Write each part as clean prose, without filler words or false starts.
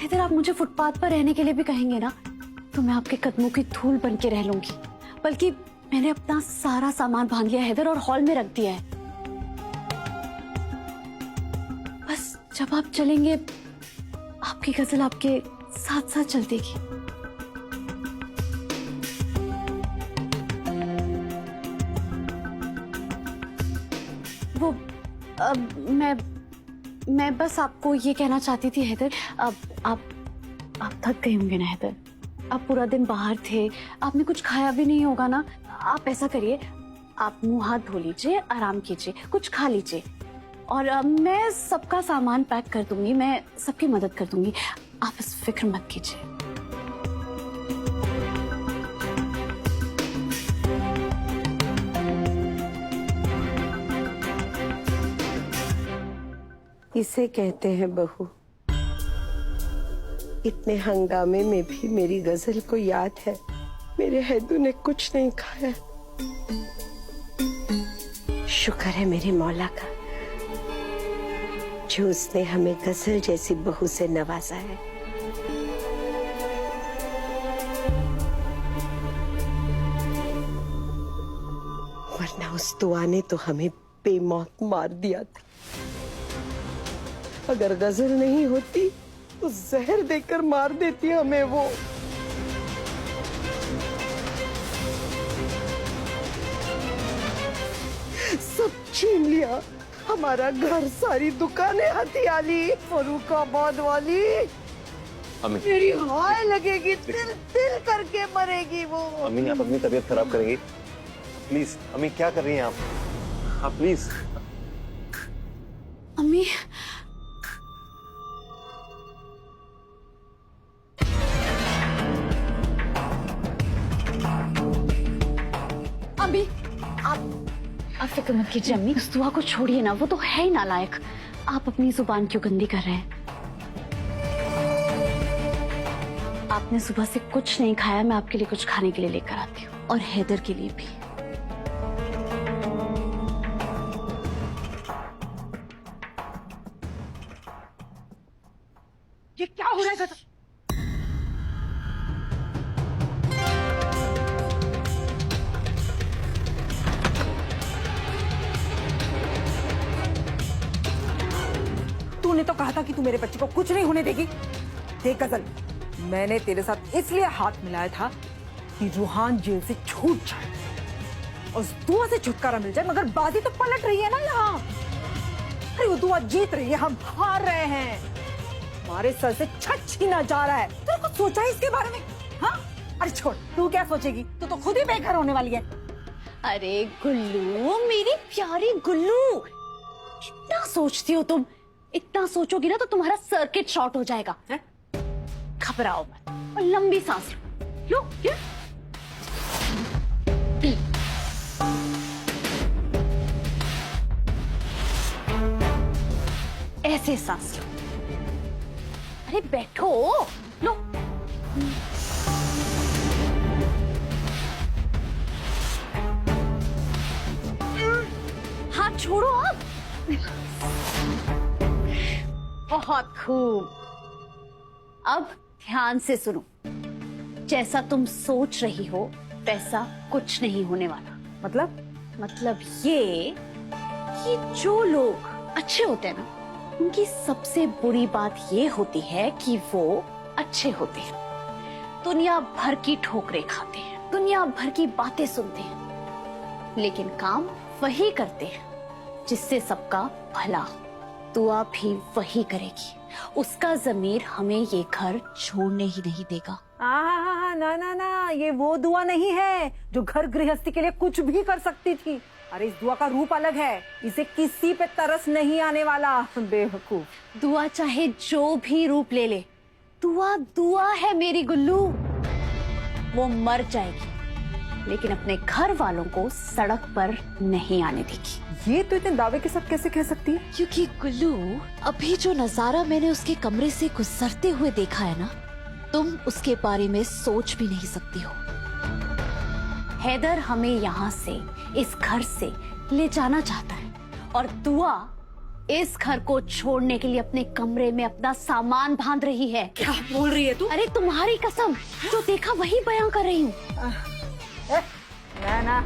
हैदर, आप मुझे फुटपाथ पर रहने के लिए भी कहेंगे ना तो मैं आपके कदमों की धूल बन के रह लूंगी। बल्कि मैंने अपना सारा सामान बांध लिया हैदर और हॉल में रख दिया है। बस जब आप चलेंगे आपकी गजल आपके साथ साथ चलतेगी। वो मैं बस आपको ये कहना चाहती थी हैदर, अब आप थक गए होंगे ना हैदर, आप पूरा दिन बाहर थे, आपने कुछ खाया भी नहीं होगा ना। आप ऐसा करिए, आप मुंह हाथ धो लीजिए, आराम कीजिए, कुछ खा लीजिए और मैं सबका सामान पैक कर दूंगी, मैं सबकी मदद कर दूंगी, आप इस फिक्र मत कीजिए। इसे कहते हैं बहू। इतने हंगामे में भी मेरी गजल को याद है मेरे हैदू ने कुछ नहीं खाया। शुक्र है मेरे मौला का जो उसने हमें गजल जैसी बहू से नवाजा है। वरना उस दुआ ने तो हमें बेमौत मार दिया था। अगर गजल नहीं होती तो जहर देकर मार देती हमें वो। सब छीन लिया, हमारा घर, सारी दुकानें हथियाली, फरुखाबाद वाली मेरी हाय लगेगी, तिल तिल करके मरेगी वो। अम्मी, आप अपनी तबीयत खराब करेंगी प्लीज। अम्मी क्या कर रही हैं आप प्लीज। अम्मी, आप फिक्र मत कीजिए अम्मी, उस दुआ को छोड़िए ना, वो तो है ही नालायक। आप अपनी जुबान क्यों गंदी कर रहे हैं? आपने सुबह से कुछ नहीं खाया, मैं आपके लिए कुछ खाने के लिए लेकर आती हूँ और हैदर के लिए भी। ये क्या हो रहा है? तूने तो कहा था कि तू मेरे बच्चे को कुछ नहीं होने देगी। देख गजल, मैंने तेरे साथ इसलिए हाथ मिलाया था कि रूहान जेल से छूट जाए और उस दुआ से छुटकारा मिल जाए, मगर बाजी तो पलट रही है ना यहाँ। अरे वो दुआ जीत रही है, हम हार रहे हैं। हमारे सर से छत छीना जा रहा है। तूने कुछ सोचा है इसके बारे में? हाँ? अरे छोड़, तू क्या सोचेगी, तू तो खुद ही बेघर होने वाली है। अरे गुल्लू, मेरी प्यारी गुल्लू, कितना सोचती हो तुम। इतना सोचोगी ना तो तुम्हारा सर्किट शॉर्ट हो जाएगा। घबराओ मत और लंबी सांस लो। लो, ऐसे सांस लो। अरे बैठो, लो। हाथ छोड़ो अब। बहुत खूब। अब ध्यान से सुनो, जैसा तुम सोच रही हो वैसा कुछ नहीं होने वाला। मतलब ये कि जो लोग अच्छे होते हैं ना, उनकी सबसे बुरी बात ये होती है कि वो अच्छे होते हैं, दुनिया भर की ठोकरें खाते हैं, दुनिया भर की बातें सुनते हैं, लेकिन काम वही करते हैं जिससे सबका भला हो। दुआ भी वही करेगी, उसका ज़मीर हमें ये घर छोड़ने ही नहीं देगा। ना ना ना, ये वो दुआ नहीं है जो घर गृहस्थी के लिए कुछ भी कर सकती थी। अरे इस दुआ का रूप अलग है, इसे किसी पे तरस नहीं आने वाला। बेवकूफ। दुआ चाहे जो भी रूप ले ले, दुआ दुआ है मेरी गुल्लू। वो मर जाएगी लेकिन अपने घर वालों को सड़क पर नहीं आने देगी। ये तो इतने दावे के साथ कैसे कह सकती है? क्योंकि गुल्लू, अभी जो नजारा मैंने उसके कमरे से गुजरते हुए देखा है ना, तुम उसके बारे में सोच भी नहीं सकती हो। हैदर हमें यहाँ से, इस घर से ले जाना चाहता है और दुआ इस घर को छोड़ने के लिए अपने कमरे में अपना सामान बांध रही है। क्या बोल रही है तू? अरे तुम्हारी कसम, जो देखा वही बयां कर रही हूँ। ना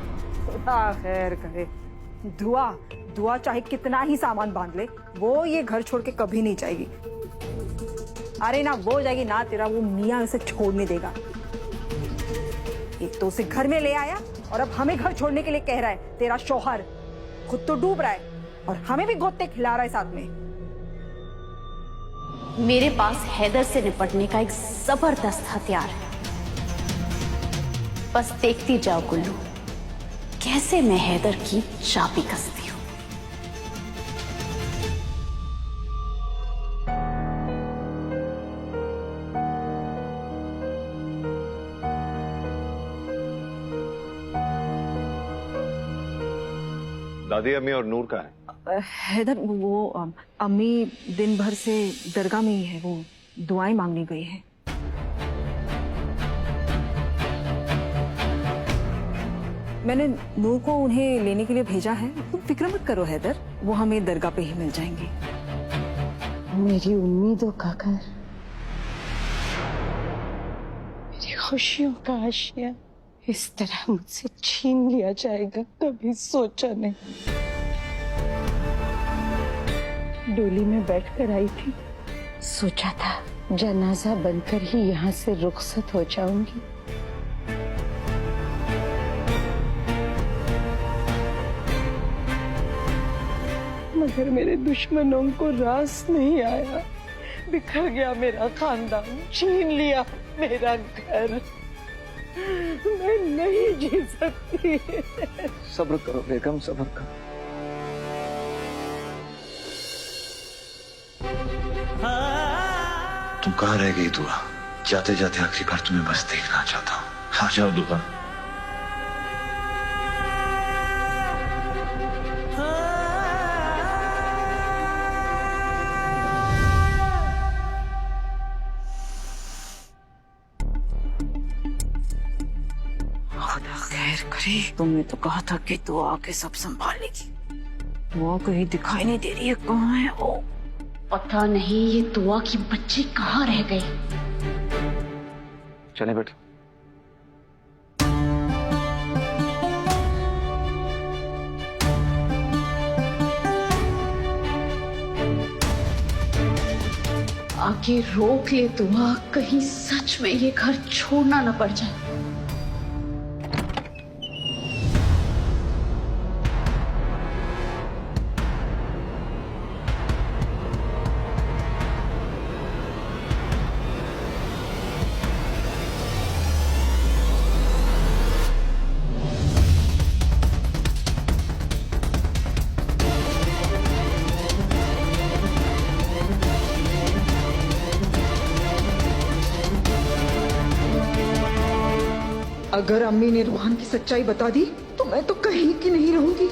खुदा खैर करे। दुआ दुआ चाहे कितना ही सामान बांध ले, वो ये घर छोड़ के कभी नहीं जाएगी। अरे ना वो जाएगी ना तेरा वो मियाँ उसे छोड़ने देगा। एक तो उसे घर में ले आया और अब हमें घर छोड़ने के लिए कह रहा है। तेरा शौहर खुद तो डूब रहा है और हमें भी गोते खिला रहा है साथ में। मेरे पास हैदर से निपटने का एक जबरदस्त हथियार है। बस देखती जाओ गुल्लू, कैसे मैं हैदर की चाबी कसती हूँ। दादी, अम्मी और नूर कहाँ है? हैदर वो अम्मी दिन भर से दरगाह में ही है, वो दुआएं मांगने गई है। मैंने नूर को उन्हें लेने के लिए भेजा है। तुम फिक्र मत करो हैदर, वो हमें दरगाह पे ही मिल जाएंगे। मेरी उम्मीदों का घर, मेरी खुशियों का आशिया इस तरह मुझसे छीन लिया जाएगा, कभी सोचा नहीं। डोली में बैठकर आई थी, सोचा था जनाजा बनकर ही यहाँ से रुखसत हो जाऊंगी। मगर मेरे दुश्मनों को रास नहीं आया, बिखर गया मेरा खानदान, छीन लिया मेरा घर। मैं नहीं जी सकती। सब्र करो बेगम, सब्र करो। तुम कहाँ रह गई दुआ? जाते जाते आखिरी बार तुम्हें बस देखना चाहता हूँ। आ जाओ दुआ। खुदा खैर करे। तुमने तो कहा था कि दुआ के सब संभालेगी। दुआ कहीं दिखाई नहीं दे रही है, कहाँ है वो? पता नहीं ये दुआ की बच्ची कहाँ रह गई। चले बेटा। आगे रोक ले दुआ, कहीं सच में ये घर छोड़ना न पड़ जाए। अगर अम्मी ने रूहान की सच्चाई बता दी तो मैं तो कहीं की नहीं रहूंगी।